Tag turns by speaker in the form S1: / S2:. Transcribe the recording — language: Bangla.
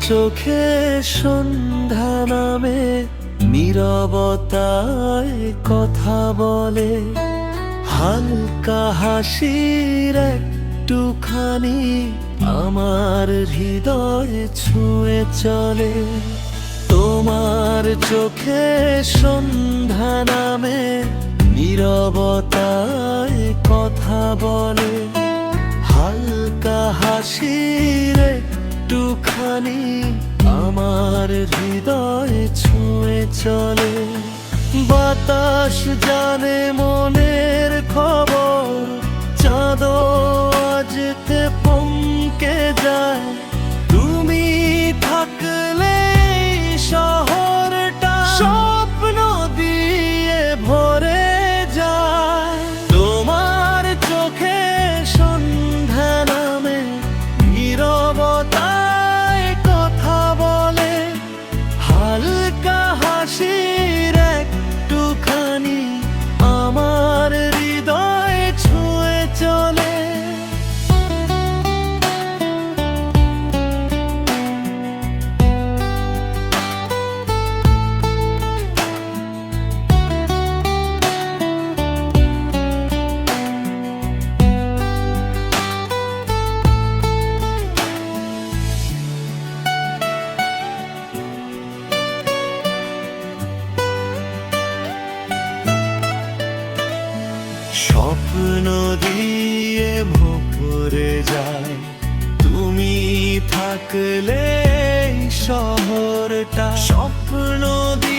S1: চোখে সন্ধ্যা নামে নীরবতায় কথা বলে, হালকা হাসির একটুখানি আমার হৃদয় ছুঁয়ে চলে। তোমার চোখে সন্ধ্যা নামে নীরবতায় কথা বলে, হালকা হাসির একটুখানি আমার হৃদয় ছুঁয়ে চলে। বাতাস জানে মনের খবর, চাঁদও আজকে পমকে যায়। তুমি থাকলে শহরটা স্বপ্ন দিয়ে ভরে যায়। তোমার চোখে সন্ধ্যা নামে নীরবতায় কথা বলে, হালকা হাসির একটুখানি আমার হৃদয় ছুঁয়ে চলে। স্বপ্ন দিয়ে ভরে যায়, তুমি থাকলে শহরটা স্বপ্ন দিয়ে